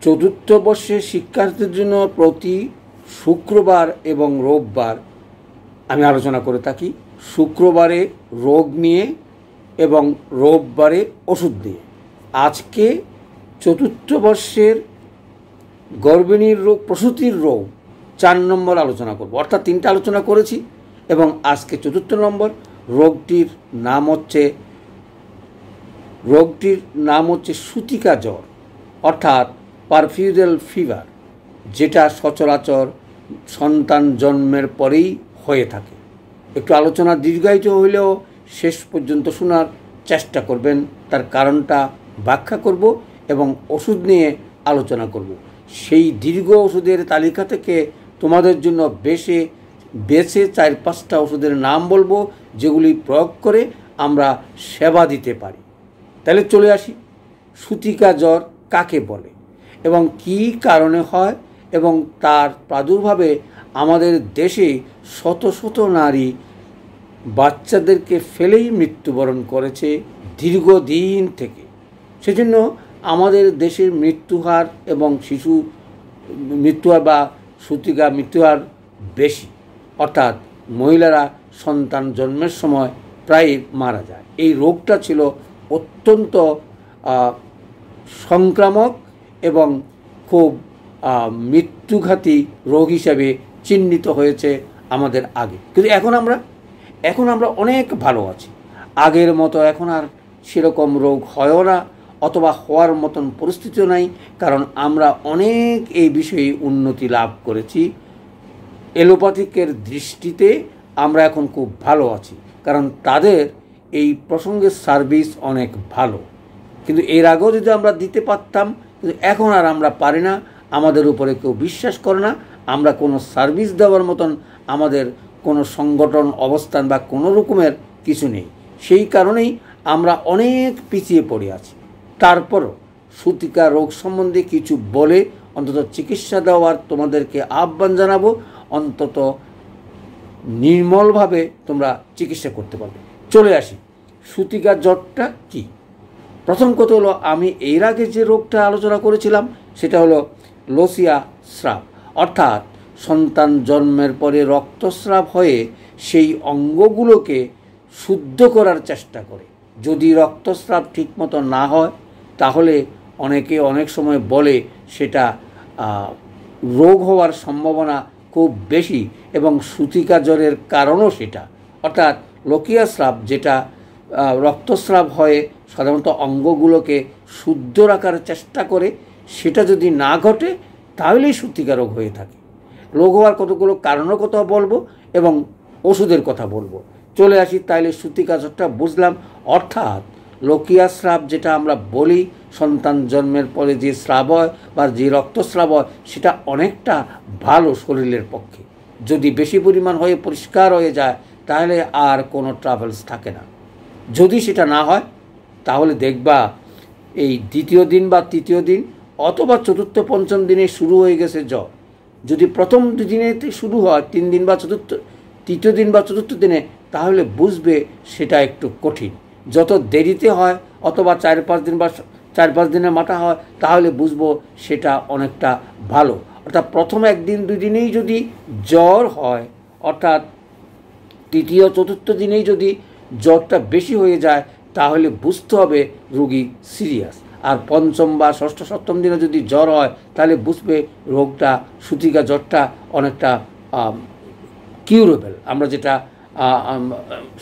চতুর্থ বর্ষের শিক্ষার্থীদের জন্য প্রতি শুক্রবার এবং রোববার আমি আলোচনা করে থাকি। শুক্রবারে রোগ নিয়ে এবং রোববারে ওষুধ নিয়ে। আজকে চতুর্থ বর্ষের গর্ভিণীর রোগ, প্রসূতির রোগ 4 নম্বর আলোচনা করব। অর্থাৎ 3টা আলোচনা করেছি এবং আজকে 4th নম্বর। রোগটির নাম হচ্ছে সূতিকা জ্বর, অর্থাৎ পারফিউরাল ফিভার, যেটা সচরাচর সন্তান জন্মের পরেই হয়ে থাকে। একটু আলোচনা দীর্ঘায়িত হইলেও শেষ পর্যন্ত শোনার চেষ্টা করবেন। তার কারণটা ব্যাখ্যা করব এবং ওষুধ নিয়ে আলোচনা করব। সেই দীর্ঘ ওষুধের তালিকা থেকে তোমাদের জন্য বেছে 4-5টা ওষুধের নাম বলবো, যেগুলি প্রয়োগ করে আমরা সেবা দিতে পারি। তাহলে চলে আসি, সূতিকা জ্বর কাকে বলে এবং কী কারণে হয় এবং তার প্রাদুর্ভাবে আমাদের দেশে শত শত নারী বাচ্চাদেরকে ফেলেই মৃত্যুবরণ করেছে দীর্ঘদিন থেকে। সেজন্য আমাদের দেশের মৃত্যুহার এবং শিশু মৃত্যুহার বা সূতিকা মৃত্যুহার বেশি, অর্থাৎ মহিলারা সন্তান জন্মের সময় প্রায় মারা যায়। এই রোগটা ছিল অত্যন্ত সংক্রামক এবং খুব মৃত্যুঘাতী রোগ হিসাবে চিহ্নিত হয়েছে আমাদের আগে। কিন্তু এখন আমরা অনেক ভালো আছি। আগের মতো এখন আর সেরকম রোগ হয়ও না, অথবা হওয়ার মতন পরিস্থিতিও নাই, কারণ আমরা অনেক এই বিষয়ে উন্নতি লাভ করেছি। এলোপ্যাথিকের দৃষ্টিতে আমরা এখন খুব ভালো আছি, কারণ তাদের এই প্রসঙ্গের সার্ভিস অনেক ভালো। কিন্তু এর আগেও যদি আমরা দিতে পারতাম, কিন্তু এখন আর আমরা পারি না। আমাদের উপরে কেউ বিশ্বাস করে না। আমরা কোনো সার্ভিস দেওয়ার মতন আমাদের কোনো সংগঠন, অবস্থান বা কোনো রকমের কিছু নেই। সেই কারণেই আমরা অনেক পিছিয়ে পড়ে আছি। তারপরও সূতিকা রোগ সম্বন্ধে কিছু বলে অন্তত চিকিৎসা দেওয়ার তোমাদেরকে আহ্বান জানাবো। অন্তত নির্মলভাবে তোমরা চিকিৎসা করতে পারবে। চলে আসি, সূতিকা জ্বরটা কী। প্রথম কথা হলো, আমি এর আগে যে রোগটা আলোচনা করেছিলাম সেটা হলো লোসিয়া স্রাব, অর্থাৎ সন্তান জন্মের পরে রক্তস্রাব হয়ে সেই অঙ্গগুলোকে শুদ্ধ করার চেষ্টা করে। যদি রক্তস্রাব ঠিকমতো না হয় তাহলে অনেকে অনেক সময় বলে সেটা রোগ হওয়ার সম্ভাবনা খুব বেশি, এবং সূতিকা জ্বরের কারণও সেটা, অর্থাৎ লোকিয়া স্রাব, যেটা রক্তস্রাব হয়ে সাধারণত অঙ্গগুলোকে শুদ্ধ রাখার চেষ্টা করে, সেটা যদি না ঘটে তাহলেই সূতিকা রোগ হয়ে থাকে। রোগ হওয়ার কতগুলো কারণের কথা বলবো এবং ওষুধের কথা বলবো। চলে আসি, তাইলে সূতিকা জ্বরটা বুঝলাম। অর্থাৎ লোকিয়া স্রাব, যেটা আমরা বলি সন্তান জন্মের পরে যে স্রাব হয় বা যে রক্তস্রাব হয়, সেটা অনেকটা ভালো শরীরের পক্ষে। যদি বেশি পরিমাণ হয়ে পরিষ্কার হয়ে যায় তাহলে আর কোনো ট্রাভেলস থাকে না। যদি সেটা না হয় তাহলে দেখবা এই 2য় দিন বা 3য় দিন অথবা 4র্থ 5ম দিনে শুরু হয়ে গেছে জ্বর। যদি প্রথম 2 দিনে শুরু হয়, 3 দিন বা 3য় দিন বা 4র্থ দিনে, তাহলে বুঝবে সেটা একটু কঠিন। যত দেরিতে হয় অথবা 4-5 দিন বা 4-5 দিনের মাথা হয়, তাহলে বুঝবো সেটা অনেকটা ভালো। অর্থাৎ প্রথম 1 দিন 2 দিনেই যদি জ্বর হয়, অর্থাৎ 3য় 4র্থ দিনেই যদি জ্বরটা বেশি হয়ে যায়, তাহলে বুঝতে হবে রোগী সিরিয়াস। আর 5ম বা 6ষ্ঠ 7ম দিনে যদি জ্বর হয়, তাহলে বুঝবে রোগটা, সূতিকা জ্বরটা অনেকটা কিউরেবল, আমরা যেটা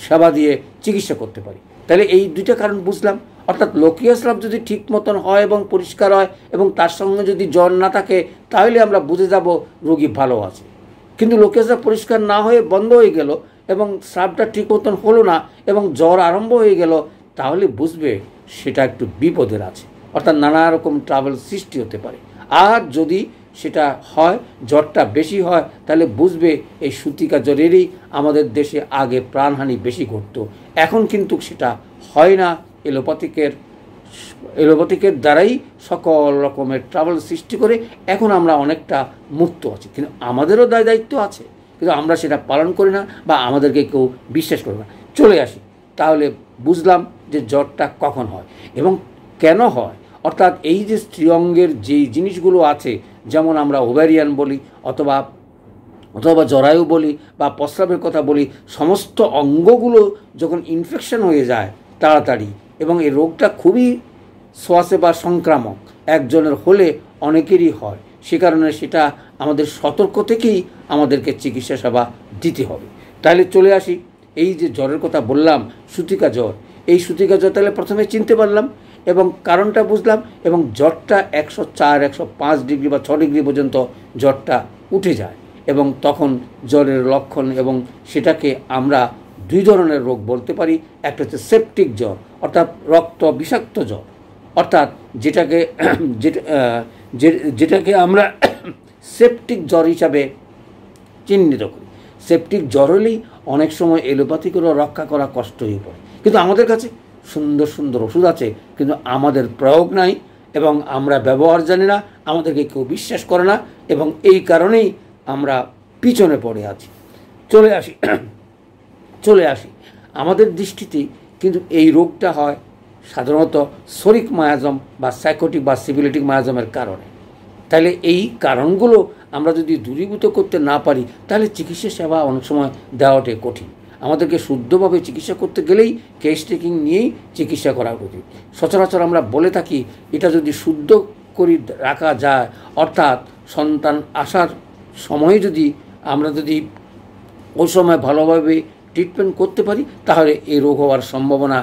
সেবা দিয়ে চিকিৎসা করতে পারি। তাহলে এই 2টা কারণ বুঝলাম। অর্থাৎ লোকিয়া স্রাব যদি ঠিক মতন হয় এবং পরিষ্কার হয় এবং তার সঙ্গে যদি জ্বর না থাকে, তাহলে আমরা বুঝে যাব রোগী ভালো আছে। কিন্তু লোকিয়া স্রাব পরিষ্কার না হয়ে বন্ধ হয়ে গেল এবং স্রাবটা ঠিক মতন হলো না এবং জ্বর আরম্ভ হয়ে গেল, তাহলে বুঝবে সেটা একটু বিপদের আছে, অর্থাৎ নানা রকম ট্রাভেল সৃষ্টি হতে পারে। আর যদি সেটা হয়, জ্বরটা বেশি হয়, তাহলে বুঝবে এই সূতিকা জ্বরেরই আমাদের দেশে আগে প্রাণহানি বেশি ঘটতো। এখন কিন্তু সেটা হয় না। এলোপ্যাথিকের দ্বারাই সকল রকমের ট্রাভেল সৃষ্টি করে এখন আমরা অনেকটা মুক্ত আছি। কিন্তু আমাদেরও দায়িত্ব আছে, কিন্তু আমরা সেটা পালন করি না বা আমাদেরকে কেউ বিশ্বাস করে না। চলে আসি, তাহলে বুঝলাম যে জ্বরটা কখন হয় এবং কেন হয়, অর্থাৎ এই যে স্ত্রী অঙ্গের যেই জিনিসগুলো আছে, যেমন আমরা ওভারিয়ান বলি অথবা জরায়ু বলি বা প্রস্রাবের কথা বলি, সমস্ত অঙ্গগুলো যখন ইনফেকশন হয়ে যায় তাড়াতাড়ি, এবং এই রোগটা খুবই ছোঁয়াচে বা সংক্রামক, একজনের হলে অনেকেরই হয়, সে কারণে সেটা আমাদের সতর্ক থেকেই আমাদেরকে চিকিৎসা সেবা দিতে হবে। তাহলে চলে আসি, এই যে জ্বরের কথা বললাম, সুতিকা জ্বর, এই সুতিকা জ্বর তাহলে প্রথমে চিনতে পারলাম এবং কারণটা বুঝলাম, এবং জ্বরটা 104, 105 ডিগ্রি বা 6 ডিগ্রি পর্যন্ত জ্বরটা উঠে যায়, এবং তখন জ্বরের লক্ষণ, এবং সেটাকে আমরা দুই ধরনের রোগ বলতে পারি। একটা হচ্ছে সেপটিক জ্বর, অর্থাৎ রক্ত বিষাক্ত জ্বর, অর্থাৎ যেটাকে আমরা সেপটিক জ্বর হিসাবে চিহ্নিত করি। সেপটিক জ্বর হলেই অনেক সময় এলোপ্যাথি করে রক্ষা করা কষ্ট হয়ে পড়ে, কিন্তু আমাদের কাছে সুন্দর সুন্দর ওষুধ আছে, কিন্তু আমাদের প্রয়োগ নাই এবং আমরা ব্যবহার জানি না, আমাদেরকে কেউ বিশ্বাস করে না, এবং এই কারণেই আমরা পিছনে পড়ে আছি। চলে আসি আমাদের দৃষ্টিতে কিন্তু এই রোগটা হয় সাধারণত সরিক মায়াজম বা সাইকোটিক বা সিফিলিটিক মায়াজমের কারণে। তাহলে এই কারণগুলো আমরা যদি দূরীভূত করতে না পারি, তাহলে চিকিৎসা সেবা অনেক সময় দেওয়াটাই কঠিন। আমাদেরকে শুদ্ধভাবে চিকিৎসা করতে গেলেই কেস টেকিং নিয়েই চিকিৎসা করা উচিত। সচরাচর আমরা বলে থাকি, এটা যদি শুদ্ধ করে রাখা যায়, অর্থাৎ সন্তান আসার সময়ে আমরা যদি ওই সময় ভালোভাবে ট্রিটমেন্ট করতে পারি, তাহলে এই রোগ হওয়ার সম্ভাবনা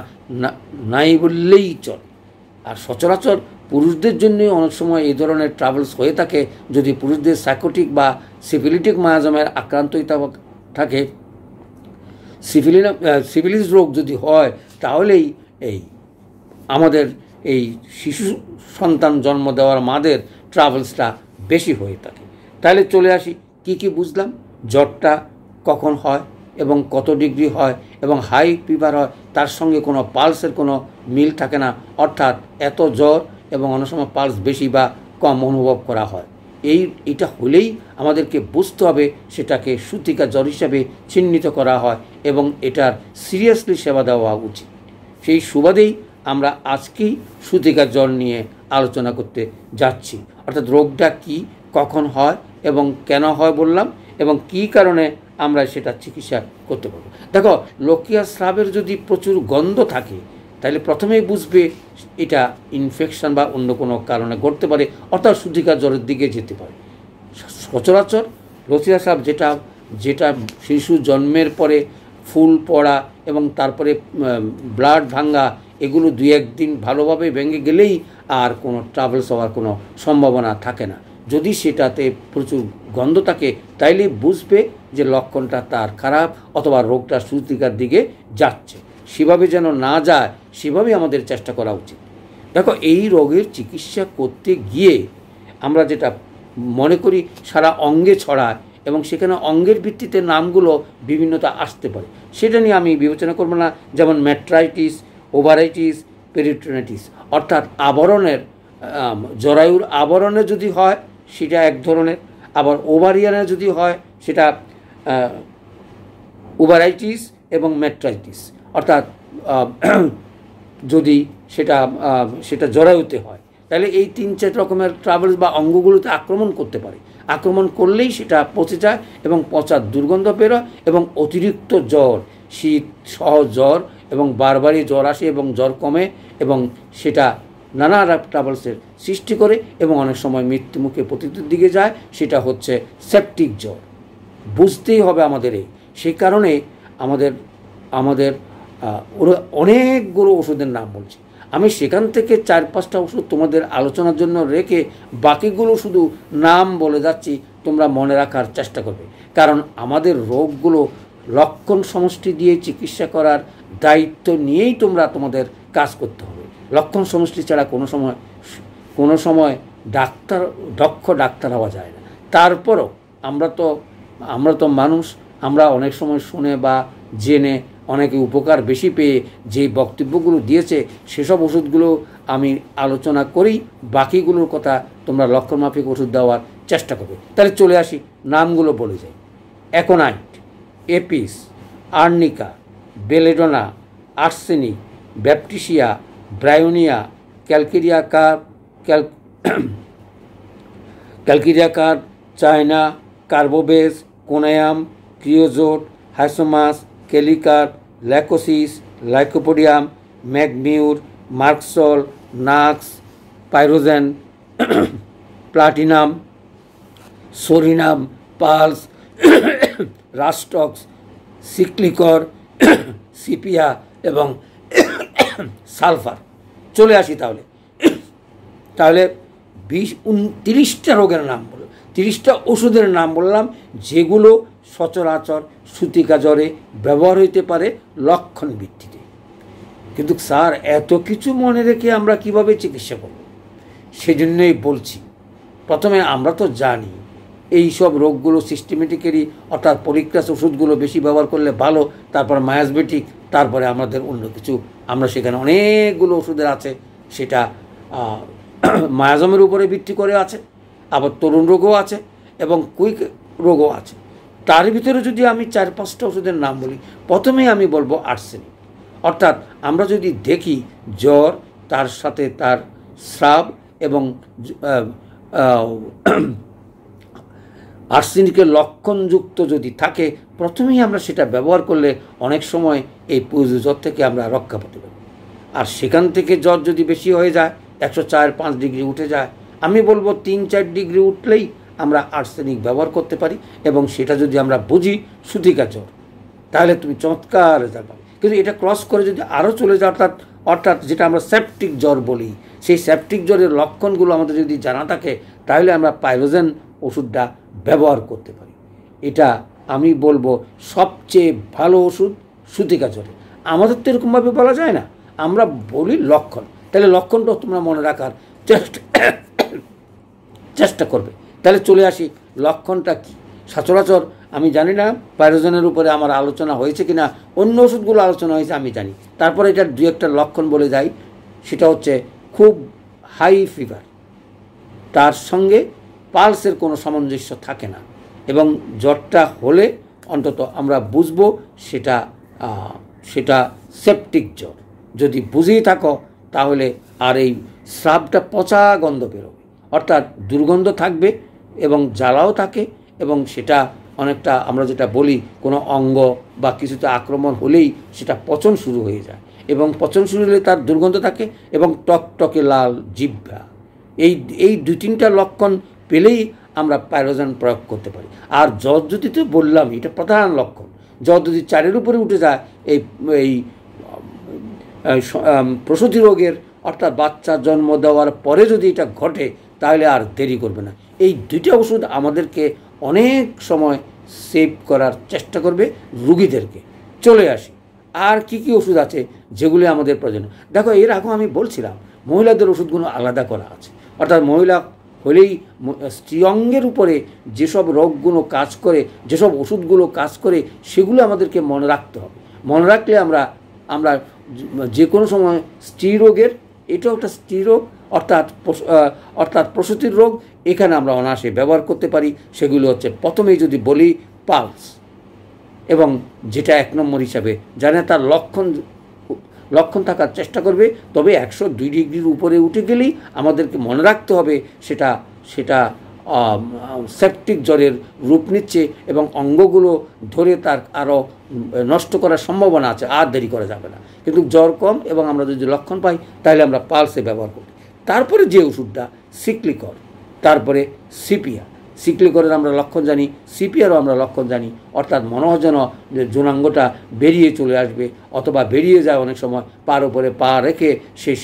নাই বললেই চলে। আর সচরাচর পুরুষদের জন্য অনেক সময় এই ধরনের ট্রাভেলস হয়ে থাকে, যদি পুরুষদের সাইকোটিক বা সিফিলিটিক মায়াজমের আক্রান্ত থাকে, সিফিলিস রোগ যদি হয়, তাহলেই আমাদের এই শিশু সন্তান জন্ম দেওয়ার মাদের ট্রাভেলসটা বেশি হয়ে থাকে। তাহলে চলে আসি, কি বুঝলাম, জ্বরটা কখন হয় এবং কত ডিগ্রি হয়, এবং হাই ফিভার হয়, তার সঙ্গে কোনো পালসের কোনো মিল থাকে না, অর্থাৎ এত জ্বর এবং অনেক সময় পালস বেশি বা কম অনুভব করা হয়। এটা হলেই আমাদেরকে বুঝতে হবে, সেটাকে সুতিকা জ্বর হিসাবে চিহ্নিত করা হয় এবং এটার সিরিয়াসলি সেবা দেওয়া উচিত। সেই সুবাদেই আমরা আজকেই সুতিকা জ্বর নিয়ে আলোচনা করতে যাচ্ছি, অর্থাৎ রোগটা কি, কখন হয় এবং কেন হয় বললাম, এবং কি কারণে আমরা সেটা চিকিৎসা করতে পারবো। দেখো, লোকিয়া স্রাবের যদি প্রচুর গন্ধ থাকে, তাহলে প্রথমেই বুঝবে এটা ইনফেকশন বা অন্য কোনো কারণে ঘটতে পারে, অর্থাৎ সুতিকা জ্বরের দিকে যেতে পারে। সচরাচর লোকিয়া স্রাব যেটা শিশু জন্মের পরে ফুল পড়া এবং তারপরে ব্লাড ভাঙ্গা, এগুলো 2-1 দিন ভালোভাবে ভেঙে গেলেই আর কোনো ট্রাভেলস হওয়ার কোনো সম্ভাবনা থাকে না। যদি সেটাতে প্রচুর গন্ধ থাকে, তাইলে বুঝবে যে লক্ষণটা তার খারাপ, অথবা রোগটা সুতিকার দিকে যাচ্ছে। সেভাবে যেন না যায়, সেভাবেই আমাদের চেষ্টা করা উচিত। দেখো, এই রোগের চিকিৎসা করতে গিয়ে আমরা যেটা মনে করি সারা অঙ্গে ছড়ায়, এবং সেখানে অঙ্গের ভিত্তিতে নামগুলো বিভিন্নতা আসতে পারে, সেটা নিয়ে আমি বিবেচনা করব না। যেমন ম্যাট্রাইটিস, ওভারাইটিস, পেরিটোনাইটিস, অর্থাৎ আবরণের জরায়ুর আবরণে যদি হয় সেটা এক ধরনের, আবার ওভারিয়ানে যদি হয় সেটা ওভারাইটিস এবং ম্যাট্রাইটিস, অর্থাৎ যদি সেটা জরায়ুতে হয়, তাহলে এই 3-4 রকমের ট্রাভেলস বা অঙ্গগুলোতে আক্রমণ করতে পারে। আক্রমণ করলেই সেটা পচে যায় এবং পচার দুর্গন্ধ বেরোয়, এবং অতিরিক্ত জ্বর, শীত সহ জ্বর এবং বারবারই জ্বর আসে এবং জ্বর কমে, এবং সেটা নানা ট্রাভেলসের সৃষ্টি করে এবং অনেক সময় মৃত্যুমুখে পতিতের দিকে যায়। সেটা হচ্ছে সেপটিক জ্বর। বুঝতেই হবে আমাদের সেই কারণে আমাদের অনেকগুলো ওষুধের নাম বলছি আমি, সেখান থেকে 4-5টা ওষুধ তোমাদের আলোচনার জন্য রেখে বাকিগুলো শুধু নাম বলে যাচ্ছি, তোমরা মনে রাখার চেষ্টা করবে। কারণ আমাদের রোগগুলো লক্ষণ সমষ্টি দিয়ে চিকিৎসা করার দায়িত্ব নিয়েই তোমাদের কাজ করতে হবে। লক্ষণ সমষ্টি ছাড়া কোনো সময় দক্ষ ডাক্তার হওয়া যায় না। তারপরও আমরা তো মানুষ, আমরা অনেক সময় শুনে বা জেনে অনেকে উপকার বেশি পেয়ে যে বক্তব্যগুলো দিয়েছে, সেসব ওষুধগুলো আমি আলোচনা করেই বাকিগুলোর কথা তোমরা লক্ষণমাফিক ওষুধ দেওয়ার চেষ্টা করবে। তাহলে চলে আসি, নামগুলো বলে যাই। Aconite, apis, arnica, belladonna, arsenic, baptisia, bryonia, calcarea carb, calcarea carb, china, carbo veg, conium, creosote, hyoscyamus, kali carb, lachesis, lycopodium, mag mur, merc sol, nux, pyrogen, platinum, psorinum, puls, rhus tox, সিক্লিকর, সিপিয়া এবং সালফার। চলে আসি তাহলে 30টা রোগের নাম বললাম, 30টা ওষুধের নাম বললাম, যেগুলো সচরাচর সুতিকা জ্বরে ব্যবহার হইতে পারে লক্ষণ ভিত্তিতে। কিন্তু স্যার, এত কিছু মনে রেখে আমরা কিভাবে চিকিৎসা করব? সেজন্যই বলছি, প্রথমে আমরা তো জানি এই সব রোগগুলো সিস্টেমেটিক্যালি, অর্থাৎ পরিক্রাস ওষুধগুলো বেশি ব্যবহার করলে ভালো, তারপর মায়াসবেটিক, তারপরে আমাদের অন্য কিছু, আমরা সেখানে অনেকগুলো ওষুধের আছে, সেটা মায়াজমের উপরে ভিত্তি করে আছে, আবার তরুণ রোগও আছে এবং কুইক রোগও আছে। তার ভিতরে যদি আমি 4-5টা ওষুধের নাম বলি, প্রথমেই আমি বলবো আর্সেনিক। অর্থাৎ আমরা যদি দেখি জ্বর, তার সাথে তার স্রাব এবং আর্সেনিকের লক্ষণযুক্ত যদি থাকে, প্রথমেই আমরা সেটা ব্যবহার করলে অনেক সময় এই জ্বর থেকে আমরা রক্ষা পেতে পারি। আর সেখান থেকে জ্বর যদি বেশি হয়ে যায়, 104-5 ডিগ্রি উঠে যায়, আমি বলবো 3-4 ডিগ্রি উঠলেই আমরা আর্সেনিক ব্যবহার করতে পারি, এবং সেটা যদি আমরা বুঝি সুতিকা জ্বর, তাহলে তুমি চমৎকার রেজাল্ট পাবে। কিন্তু এটা ক্রস করে যদি আরও চলে যায়, অর্থাৎ যেটা আমরা সেপটিক জ্বর বলি, সেই সেপটিক জ্বরের লক্ষণগুলো আমাদের যদি জানা থাকে, তাহলে আমরা পাইরোজেন ওষুধটা ব্যবহার করতে পারি। এটা আমি বলবো সবচেয়ে ভালো ওষুধ সুতিকা জ্বরে। আমাদের তো এরকমভাবে বলা যায় না, আমরা বলি লক্ষণ। তাহলে লক্ষণটা তোমরা মনে রাখার চেষ্টা করবে। তাহলে চলে আসি, লক্ষণটা কী? সচরাচর আমি জানি না পাইরোজেনের উপরে আমার আলোচনা হয়েছে কিনা, অন্য ওষুধগুলো আলোচনা হয়েছে আমি জানি। তারপরে এটার 2-1টা লক্ষণ বলে যাই। সেটা হচ্ছে খুব হাই ফিভার, তার সঙ্গে পালসের কোনো সামঞ্জস্য থাকে না, এবং জ্বরটা হলে অন্তত আমরা বুঝবো সেটা সেপটিক জ্বর। যদি বুঝেই থাকো তাহলে আর এই স্রাবটা পচা গন্ধ বেরোবে, অর্থাৎ দুর্গন্ধ থাকবে এবং জ্বালাও থাকে, এবং সেটা অনেকটা আমরা যেটা বলি কোনো অঙ্গ বা কিছুতে আক্রমণ হলেই সেটা পচন শুরু হয়ে যায়, এবং পচন শুরু হলে তার দুর্গন্ধ থাকে এবং টকটকে লাল জিহ্বা। এই 2-3টা লক্ষণ পেলেই আমরা পাইরোজেন প্রয়োগ করতে পারি। আর জ্বর যদি তো বললাম এটা প্রধান লক্ষণ, জ্বর যদি 4-এর উপরে উঠে যায়, এই প্রসূতি রোগের, অর্থাৎ বাচ্চা জন্ম দেওয়ার পরে যদি এটা ঘটে, তাহলে আর দেরি করবে না। এই 2টা ওষুধ আমাদেরকে অনেক সময় সেভ করার চেষ্টা করবে রুগীদেরকে। চলে আসি, আর কি কি ওষুধ আছে যেগুলি আমাদের প্রয়োজন। দেখো, এর আগেও আমি বলছিলাম মহিলাদের ওষুধগুলো আলাদা করা আছে, অর্থাৎ মহিলা হলেই স্ত্রী অঙ্গের উপরে যেসব রোগগুলো কাজ করে, যেসব ওষুধগুলো কাজ করে, সেগুলো আমাদেরকে মনে রাখতে হবে। মনে রাখলে আমরা যে কোনো সময় স্ত্রী রোগের, এটাও একটা স্ত্রী রোগ, অর্থাৎ প্রসূতির রোগ, এখানে আমরা অনায়াসে ব্যবহার করতে পারি। সেগুলো হচ্ছে, প্রথমেই যদি বলি পালস, এবং যেটা 1 নম্বর হিসাবে জানে, তার লক্ষণ থাকার চেষ্টা করবে। তবে 102 ডিগ্রির উপরে উঠে গেলেই আমাদেরকে মনে রাখতে হবে সেটা সেপটিক জ্বরের রূপ নিচ্ছে, এবং অঙ্গগুলো ধরে তার আরও নষ্ট করার সম্ভাবনা আছে, আর দেরি করা যাবে না। কিন্তু জ্বর কম এবং আমরা যদি লক্ষণ পাই, তাহলে আমরা পালসে ব্যবহার করি। তারপরে যে ওষুধটা সিক্লিকর, তারপরে সিপিয়া। সিক্লিকরের আমরা লক্ষণ জানি, সিপিয়ারও আমরা লক্ষণ জানি, অর্থাৎ মনে হয় যেন যে যৌনাঙ্গটা বেরিয়ে চলে আসবে, অথবা বেরিয়ে যায় অনেক সময়, পার উপরে পা রেখে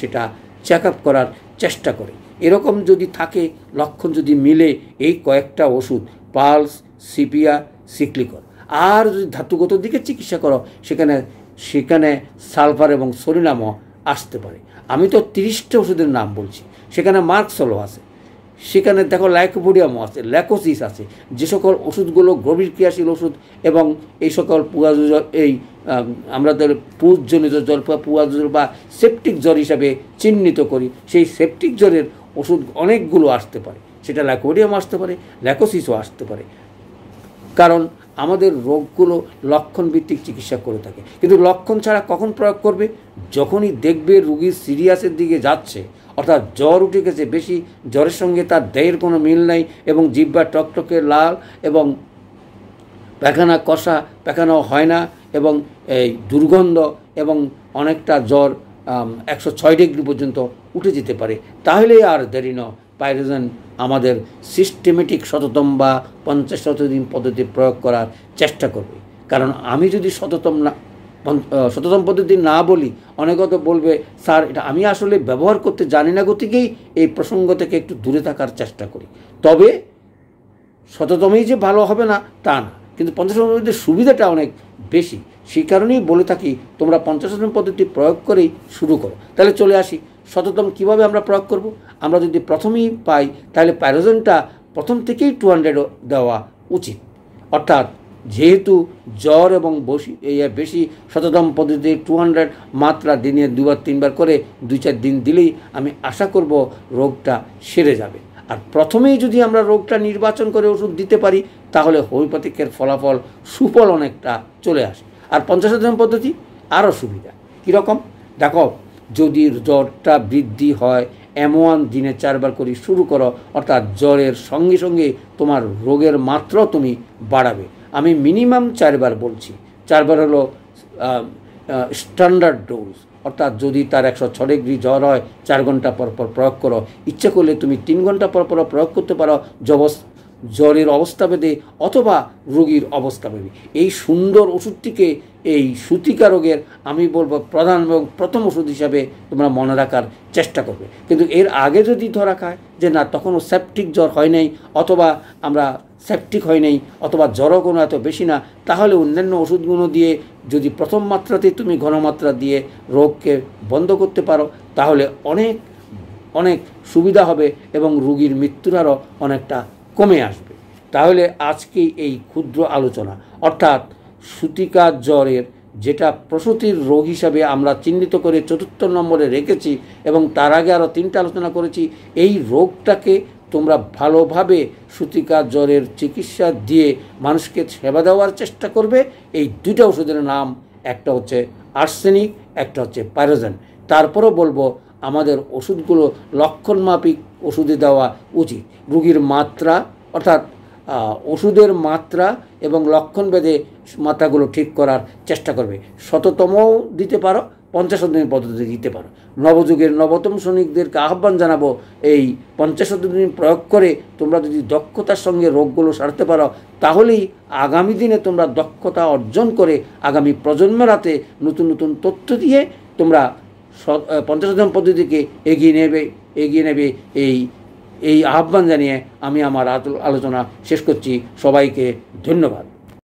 সেটা চেক আপ করার চেষ্টা করে। এরকম যদি থাকে, লক্ষণ যদি মিলে, এই কয়েকটা ওষুধ পালস, সিপিয়া, সিক্লিকর। আর যদি ধাতুগত দিকে চিকিৎসা করো, সেখানে সালফার এবং সোরিনামও আসতে পারে। আমি তো 30টা ওষুধের নাম বলছি, সেখানে মার্কসলও আছে, সেখানে দেখো লাইকোপোডিয়ামও আছে, ল্যাকোসিস আছে। যে সকল ওষুধগুলো গভীর ক্রিয়াশীল ওষুধ, এবং এই সকল আমরা পুজজনিত জ্বর, পুয়া জ্বর বা সেপটিক জ্বর হিসাবে চিহ্নিত করি, সেই সেপটিক জ্বরের ওষুধ অনেকগুলো আসতে পারে। সেটা লাইকোপোডিয়াম আসতে পারে, ল্যাকোসিসও আসতে পারে, কারণ আমাদের রোগগুলো লক্ষণ ভিত্তিক চিকিৎসা করে থাকে। কিন্তু লক্ষণ ছাড়া কখন প্রয়োগ করবে? যখনই দেখবে রুগী সিরিয়াসের দিকে যাচ্ছে, অর্থাৎ জ্বর উঠে গেছে বেশি, জ্বরের সঙ্গে তার দেহের কোনো মিল নেই এবং জিহ্বা টকটকে লাল এবং পায়খানা কষা, পায়খানাও হয় না এবং এই দুর্গন্ধ এবং অনেকটা জ্বর 106 ডিগ্রি পর্যন্ত উঠে যেতে পারে, তাহলে আর দেরি নয়, পাইরোজেন আমাদের সিস্টেমেটিক শততম বা 50 দিন পদ্ধতি প্রয়োগ করার চেষ্টা করবে। কারণ আমি যদি শততম পদ্ধতি না বলি, অনেকে তো বলবে স্যার এটা আমি আসলে ব্যবহার করতে জানি না, গতিকেই এই প্রসঙ্গ থেকে একটু দূরে থাকার চেষ্টা করি। তবে শততমেই যে ভালো হবে না তা না, কিন্তু 50তম পদ্ধতির সুবিধাটা অনেক বেশি, সেই কারণেই বলে থাকি তোমরা 50তম পদ্ধতি প্রয়োগ করেই শুরু করো। তাহলে চলে আসি শততম কীভাবে আমরা প্রয়োগ করব। আমরা যদি প্রথমেই পাই তাহলে পাইরোজেনটা প্রথম থেকেই 200 দেওয়া উচিত। অর্থাৎ যেহেতু জ্বর এবং বেশি শততম পদ্ধতিতে 200 মাত্রা দিনে 2-3 করে 2-4 দিন দিলেই আমি আশা করব রোগটা সেরে যাবে। আর প্রথমেই যদি আমরা রোগটা নির্বাচন করে ওষুধ দিতে পারি তাহলে হোমিওপ্যাথিকের ফলাফল সুফল অনেকটা চলে আসে। আর 50তম পদ্ধতি আরও সুবিধা কীরকম দেখো, যদি জ্বরটা বৃদ্ধি হয় M1 দিনে 4 বার করে শুরু করো, অর্থাৎ জ্বরের সঙ্গে সঙ্গে তোমার রোগের মাত্রাও তুমি বাড়াবে। আমি মিনিমাম 4 বার বলছি, 4 বার হলো স্ট্যান্ডার্ড ডোজ। অর্থাৎ যদি তার 106 ডিগ্রি জ্বর হয় 4 ঘন্টা পর পর প্রয়োগ করো, ইচ্ছা করলে তুমি 3 ঘন্টা পর পর প্রয়োগ করতে পারো জ্বরের অবস্থা ভেদে অথবা রোগীর অবস্থা ভেদে। এই সুন্দর ওষুধটিকে এই সুতিকা রোগের আমি বলবো প্রধান এবং প্রথম ওষুধ হিসাবে তোমরা মনে রাখার চেষ্টা করবে। কিন্তু এর আগে যদি ধরা খায় যে না তখনও সেপটিক জ্বর হয় নাই, অথবা আমরা সেপটিক হয় নাই, অথবা জ্বরও কোনো এত বেশি না, তাহলে অন্যান্য ওষুধগুলো দিয়ে যদি প্রথম মাত্রাতেই তুমি ঘনমাত্রা দিয়ে রোগকে বন্ধ করতে পারো তাহলে অনেক অনেক সুবিধা হবে এবং রোগীর মৃত্যুর হারও অনেকটা কমে আসবে। তাহলে আজকে এই ক্ষুদ্র আলোচনা অর্থাৎ সুতিকা জ্বরের যেটা প্রসূতির রোগ হিসাবে আমরা চিহ্নিত করে 4 নম্বরে রেখেছি এবং তার আগে আরও 3টা আলোচনা করেছি, এই রোগটাকে তোমরা ভালোভাবে সুতিকা জ্বরের চিকিৎসা দিয়ে মানুষকে সেবা দেওয়ার চেষ্টা করবে। এই 2টা ওষুধের নাম, একটা হচ্ছে আর্সেনিক, একটা হচ্ছে পাইরোজেন। তারপরও বলবো আমাদের ওষুধগুলো লক্ষণমাফিক ওষুধে দেওয়া উচিত। রোগীর মাত্রা অর্থাৎ ওষুধের মাত্রা এবং লক্ষণ ভেদে মাত্রাগুলো ঠিক করার চেষ্টা করবে। শততমও দিতে পারো, 50তম পদ্ধতি দিতে পারো। নবযুগের নবতম সৈনিকদেরকে আহ্বান জানাবো, এই 50তম প্রয়োগ করে তোমরা যদি দক্ষতার সঙ্গে রোগগুলো সারতে পারো তাহলেই আগামী দিনে তোমরা দক্ষতা অর্জন করে আগামী প্রজন্মের হাতে নতুন নতুন তথ্য দিয়ে তোমরা 50তম পদ্ধতিকে এগিয়ে নেবে এই আহ্বান জানিয়ে আমি আমার আলোচনা শেষ করছি। সবাইকে ধন্যবাদ।